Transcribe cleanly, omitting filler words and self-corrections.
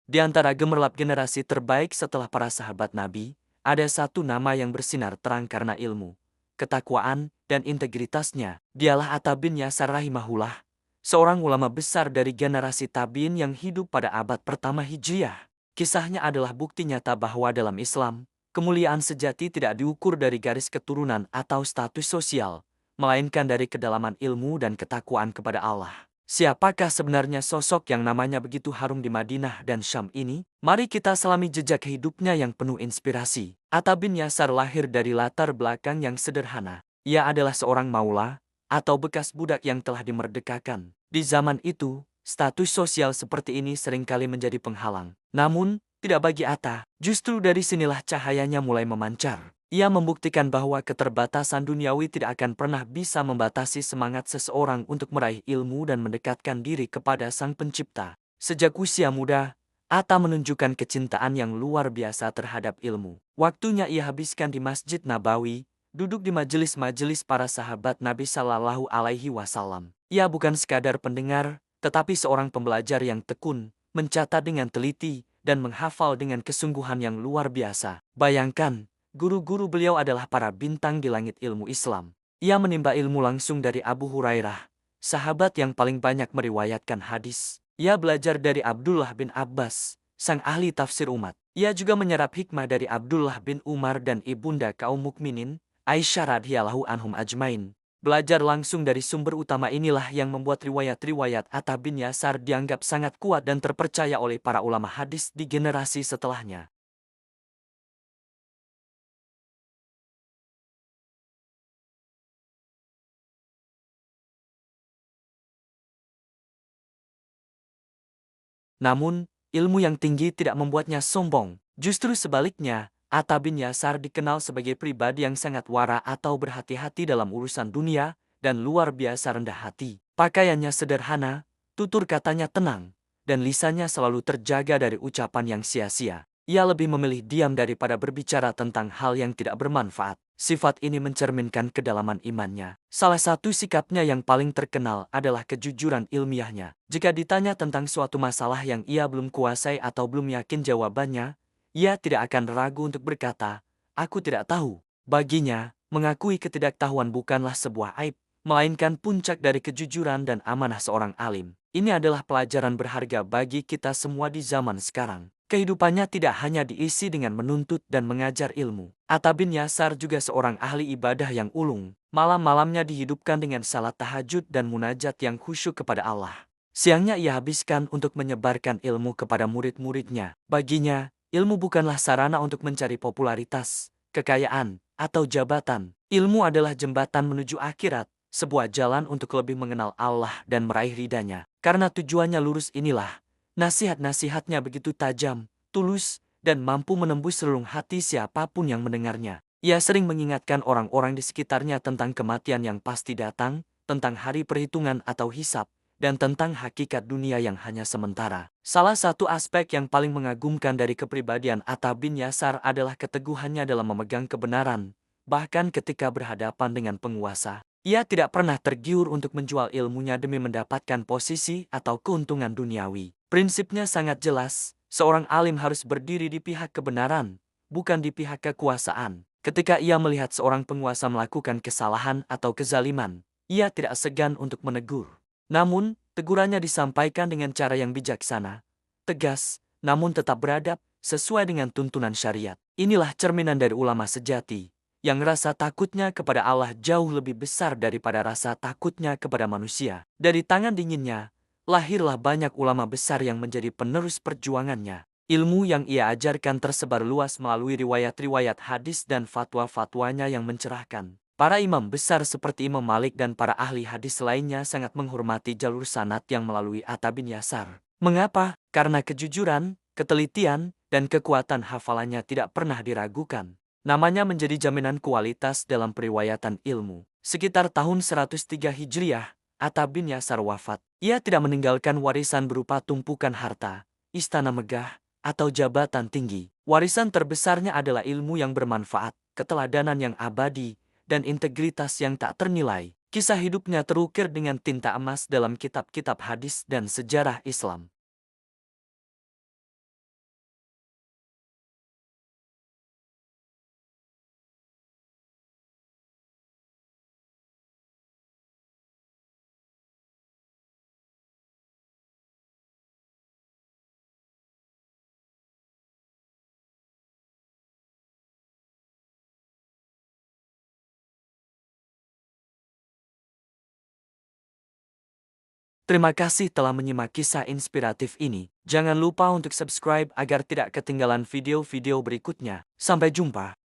Di antara gemerlap generasi terbaik setelah para sahabat Nabi, ada satu nama yang bersinar terang karena ilmu, ketakwaan, dan integritasnya. Dialah Atta bin Yasar rahimahullah, seorang ulama besar dari generasi tabi'in yang hidup pada abad pertama Hijriah. Kisahnya adalah bukti nyata bahwa dalam Islam, kemuliaan sejati tidak diukur dari garis keturunan atau status sosial, melainkan dari kedalaman ilmu dan ketakwaan kepada Allah. Siapakah sebenarnya sosok yang namanya begitu harum di Madinah dan Syam ini? Mari kita selami jejak hidupnya yang penuh inspirasi. Atta bin Yasar lahir dari latar belakang yang sederhana. Ia adalah seorang maula, atau bekas budak yang telah dimerdekakan. Di zaman itu, status sosial seperti ini seringkali menjadi penghalang. Namun, tidak bagi Atta, justru dari sinilah cahayanya mulai memancar. Ia membuktikan bahwa keterbatasan duniawi tidak akan pernah bisa membatasi semangat seseorang untuk meraih ilmu dan mendekatkan diri kepada Sang Pencipta. Sejak usia muda, Atta menunjukkan kecintaan yang luar biasa terhadap ilmu. Waktunya ia habiskan di Masjid Nabawi, duduk di majelis-majelis para sahabat Nabi Shallallahu Alaihi Wasallam. Ia bukan sekadar pendengar, tetapi seorang pembelajar yang tekun, mencatat dengan teliti, dan menghafal dengan kesungguhan yang luar biasa. Bayangkan, guru-guru beliau adalah para bintang di langit ilmu Islam. Ia menimba ilmu langsung dari Abu Hurairah, sahabat yang paling banyak meriwayatkan hadis. Ia belajar dari Abdullah bin Abbas, sang ahli tafsir umat. Ia juga menyerap hikmah dari Abdullah bin Umar dan ibunda kaum mukminin, Aisyah radhiyallahu anhum ajmain. Belajar langsung dari sumber utama inilah yang membuat riwayat-riwayat Atta bin Yasar dianggap sangat kuat dan terpercaya oleh para ulama hadis di generasi setelahnya. Namun, ilmu yang tinggi tidak membuatnya sombong. Justru sebaliknya, Atta bin Yasar dikenal sebagai pribadi yang sangat wara atau berhati-hati dalam urusan dunia dan luar biasa rendah hati. Pakaiannya sederhana, tutur katanya tenang, dan lisannya selalu terjaga dari ucapan yang sia-sia. Ia lebih memilih diam daripada berbicara tentang hal yang tidak bermanfaat. Sifat ini mencerminkan kedalaman imannya. Salah satu sikapnya yang paling terkenal adalah kejujuran ilmiahnya. Jika ditanya tentang suatu masalah yang ia belum kuasai atau belum yakin jawabannya, ia tidak akan ragu untuk berkata, "Aku tidak tahu." Baginya, mengakui ketidaktahuan bukanlah sebuah aib, melainkan puncak dari kejujuran dan amanah seorang alim. Ini adalah pelajaran berharga bagi kita semua di zaman sekarang. Kehidupannya tidak hanya diisi dengan menuntut dan mengajar ilmu. Atta bin Yasar juga seorang ahli ibadah yang ulung. Malam-malamnya dihidupkan dengan salat tahajud dan munajat yang khusyuk kepada Allah. Siangnya ia habiskan untuk menyebarkan ilmu kepada murid-muridnya. Baginya, ilmu bukanlah sarana untuk mencari popularitas, kekayaan, atau jabatan. Ilmu adalah jembatan menuju akhirat, sebuah jalan untuk lebih mengenal Allah dan meraih ridhanya. Karena tujuannya lurus inilah, nasihat-nasihatnya begitu tajam, tulus, dan mampu menembus relung hati siapapun yang mendengarnya. Ia sering mengingatkan orang-orang di sekitarnya tentang kematian yang pasti datang, tentang hari perhitungan atau hisab, dan tentang hakikat dunia yang hanya sementara. Salah satu aspek yang paling mengagumkan dari kepribadian Atta bin Yasar adalah keteguhannya dalam memegang kebenaran, bahkan ketika berhadapan dengan penguasa. Ia tidak pernah tergiur untuk menjual ilmunya demi mendapatkan posisi atau keuntungan duniawi. Prinsipnya sangat jelas, seorang alim harus berdiri di pihak kebenaran, bukan di pihak kekuasaan. Ketika ia melihat seorang penguasa melakukan kesalahan atau kezaliman, ia tidak segan untuk menegur. Namun, tegurannya disampaikan dengan cara yang bijaksana, tegas, namun tetap beradab, sesuai dengan tuntunan syariat. Inilah cerminan dari ulama sejati, yang rasa takutnya kepada Allah jauh lebih besar daripada rasa takutnya kepada manusia. Dari tangan dinginnya, lahirlah banyak ulama besar yang menjadi penerus perjuangannya. Ilmu yang ia ajarkan tersebar luas melalui riwayat-riwayat hadis dan fatwa-fatwanya yang mencerahkan. Para imam besar seperti Imam Malik dan para ahli hadis lainnya sangat menghormati jalur sanad yang melalui Atta bin Yasar. Mengapa? Karena kejujuran, ketelitian, dan kekuatan hafalannya tidak pernah diragukan. Namanya menjadi jaminan kualitas dalam periwayatan ilmu. Sekitar tahun 103 Hijriah, Atta bin Yasar wafat. Ia tidak meninggalkan warisan berupa tumpukan harta, istana megah, atau jabatan tinggi. Warisan terbesarnya adalah ilmu yang bermanfaat, keteladanan yang abadi, dan integritas yang tak ternilai. Kisah hidupnya terukir dengan tinta emas dalam kitab-kitab hadis dan sejarah Islam. Terima kasih telah menyimak kisah inspiratif ini. Jangan lupa untuk subscribe agar tidak ketinggalan video-video berikutnya. Sampai jumpa.